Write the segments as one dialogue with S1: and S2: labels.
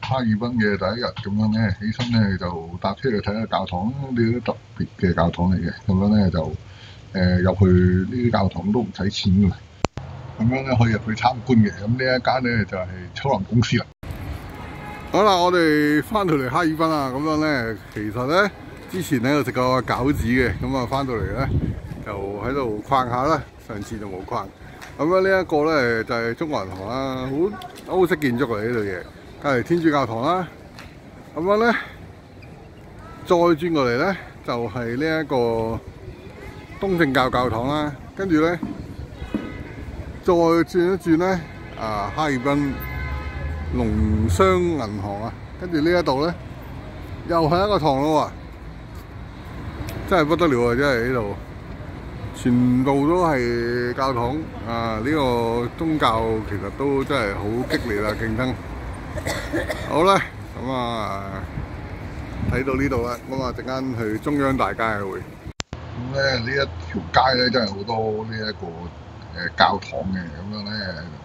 S1: 哈爾濱嘅第一日咁樣咧，起身咧就搭車去睇下教堂，呢啲特別嘅教堂嚟嘅。咁樣咧就入去呢啲教堂都唔使錢嘅，咁樣咧可以入去參觀嘅。咁呢一間咧就係秋林公司啦。好啦，我哋翻到嚟哈爾濱啦，咁樣咧其實咧之前咧有食過餃子嘅，咁啊翻到嚟咧就喺度逛下啦。上次就冇逛。咁樣呢一個咧就係中國銀行啦，好歐式建築嚟呢度嘢。隔離天主教堂啦，咁樣咧再轉過嚟咧就係呢一個東正教教堂啦，跟住咧再轉一轉咧哈爾濱農商銀行啊，跟住呢一度咧又係一個堂咯喎，真係不得了啊！真係呢度全部都係教堂啊！呢個宗教其實都真係好激烈啊，競爭。好啦，咁啊睇到呢度啦，咁啊陣間去中央大街會。咁咧呢一條街咧真係好多呢一個教堂嘅，咁樣咧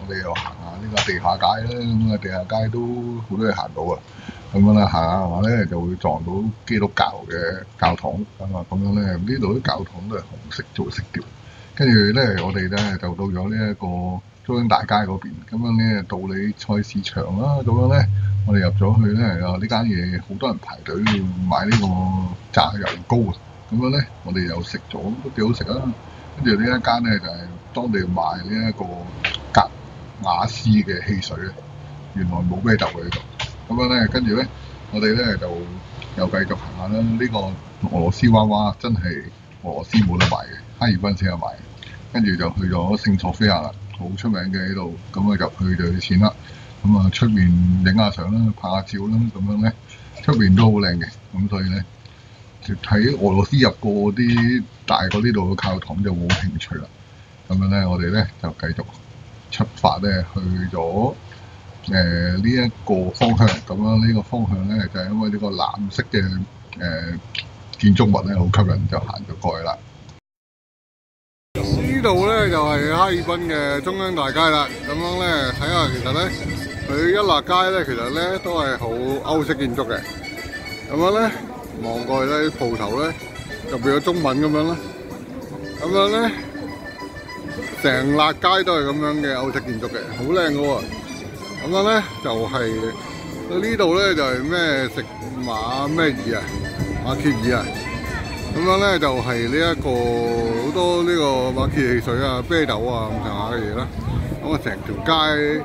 S1: 我哋又行下呢個地下街咧，咁啊地下街都好多嘢行到啊。咁樣咧行下話咧就會撞到基督教嘅教堂啊，咁樣咧呢度啲教堂都係紅色做色調。跟住咧我哋咧就到咗呢一個中央大街嗰邊，咁樣咧道理菜市場啦，咁樣咧我哋入咗去咧，呢間嘢好多人排隊要買呢個炸油糕啊，咁樣咧我哋又食咗都幾好食啊。跟住呢一間咧就係當地賣呢一個格瓦斯嘅汽水啊，原來冇啤酒嘅呢度。咁樣咧跟住咧我哋咧就又繼續行下啦。呢個俄羅斯娃娃真係俄羅斯冇得賣嘅，哈爾濱先有賣。跟住就去咗聖索菲亞啦。好出名嘅喺度，咁啊入去就要錢啦。咁啊出面影下相啦，拍下照啦，咁樣咧出面都好靚嘅。咁所以咧，睇俄羅斯入過啲大過呢度嘅教堂就冇興趣啦。咁樣咧，我哋咧就繼續出發咧，去咗呢一個方向。咁樣呢個方向咧就係因為呢個藍色嘅建築物咧好吸引，就行咗過去啦。呢度咧就係哈爾濱嘅中央大街啦，咁樣咧睇下其實咧佢一落街咧，其實咧都係好歐式建築嘅。咁樣咧望過去咧啲鋪頭咧就變咗中文咁樣啦。咁樣咧成辣街都係咁樣嘅歐式建築嘅，好靚嘅喎。咁樣咧就係呢度咧就係咩食馬咩爾啊，馬歇爾啊。咁樣咧就係呢一個好多呢個馬歇汽水啊、啤酒啊咁上下嘅嘢啦。咁啊成條街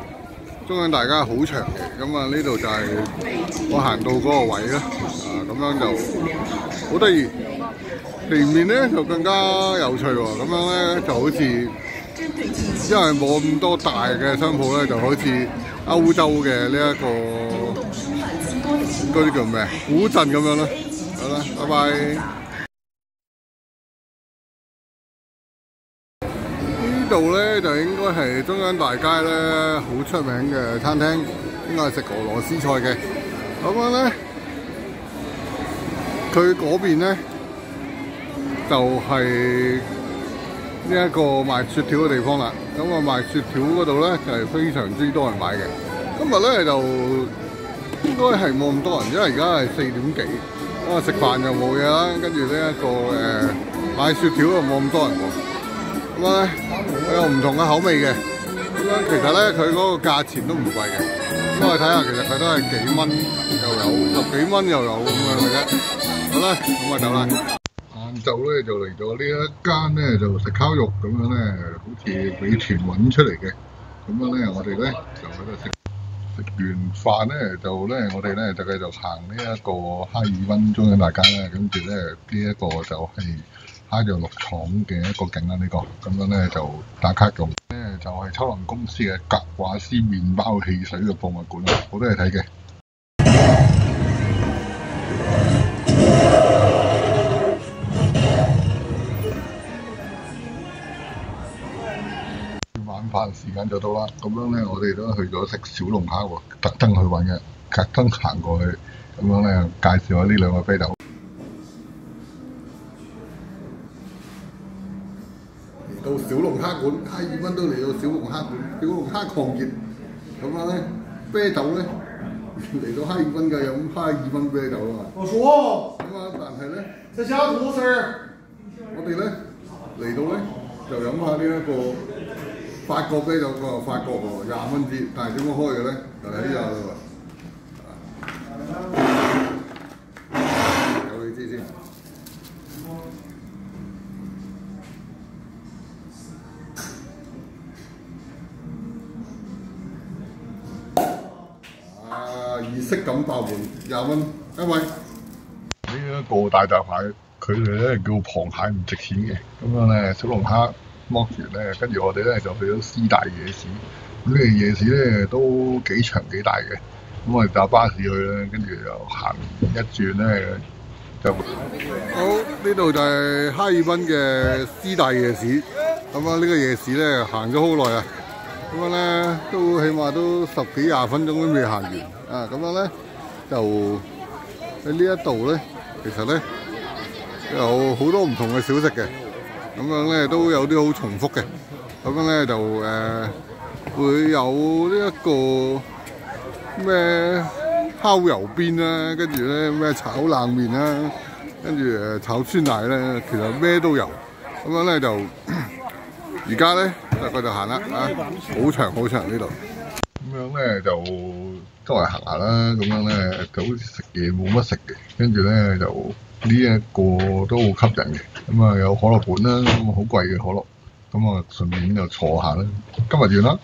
S1: 中央大街好長嘅，咁啊呢度就係我行到嗰個位啦。咁樣就好得意。地面咧就更加有趣喎。咁樣咧就好似因為冇咁多大嘅商鋪咧，就好似歐洲嘅呢一個嗰啲叫咩古鎮咁樣啦。好啦，拜拜。呢度咧就應該係中央大街咧好出名嘅餐廳，應該係食俄羅斯菜嘅。咁樣咧，佢嗰邊咧就係呢一個賣雪條嘅地方啦。咁啊賣雪條嗰度咧就係非常之多人買嘅。今日咧就應該係冇咁多人，因為而家係4點幾。咁啊食飯又冇嘢啦，跟住呢一個買雪條又冇咁多人喎。咁咧，佢有唔同嘅口味嘅。咁樣其實咧，佢嗰個價錢都唔貴嘅。咁我哋睇下，其實佢都係幾蚊又有，10幾蚊又有咁樣嘅啫。好啦，咁我走啦。晏晝咧就嚟咗呢一間咧就食烤肉咁樣咧，好似美團揾出嚟嘅。咁樣咧，我哋咧就喺度食完飯咧，我哋咧就繼續行呢一個哈爾濱中央大街啦。跟住咧呢一個就係蝦醬肉廠嘅一個景啦，咁樣咧就打卡用咧就係秋林公司嘅格瓦斯麵包汽水嘅博物館啦，好多嘢睇嘅。晚飯時間就到啦，咁樣咧我哋都去咗食小龍蝦喎，特登去揾嘅，特登行過去，咁樣咧介紹下呢兩個啤酒。到小龍蝦館，哈爾濱都嚟到小龍蝦館，小龍蝦狂熱。咁樣咧，啤酒咧嚟到哈爾濱嘅飲哈爾濱啤酒啊嘛。
S2: 我說
S1: 咁啊，但係咧，
S2: 這家伙事兒，
S1: 我哋咧嚟到咧就飲下呢一個法國啤酒喎，法國喎，20蚊支，但係點樣開嘅咧？就喺呢度啦喎。有你知先。儀式感爆滿，20蚊一位。呢一個大閘蟹，佢哋咧叫螃蟹唔值錢嘅，咁樣咧小龍蝦剝完咧，跟住我哋咧就去咗師大夜市。咁呢個夜市咧都幾長幾大嘅，咁我哋搭巴士去咧，跟住又行一轉咧就好。呢度就係哈爾濱嘅師大夜市。咁啊，呢個夜市咧行咗好耐啊，咁樣咧都起碼都10幾20分鐘都未行完啊！咁樣咧就喺呢一度咧，其實咧有好多唔同嘅小食嘅，咁樣咧都有啲好重複嘅，咁樣咧就會有呢一個咩烤油邊啦，跟住咧咩炒冷麵啦，跟住炒酸奶咧，其實咩都有，咁樣咧就。而家咧就繼續行啦，啊，好長好長呢度。咁樣咧就周圍行下啦，咁樣咧就好似食嘢冇乜食嘅，跟住咧就呢一個都好吸引嘅，咁啊有可樂館啦，咁啊好貴嘅可樂，咁啊順便就坐下啦。今日完啦。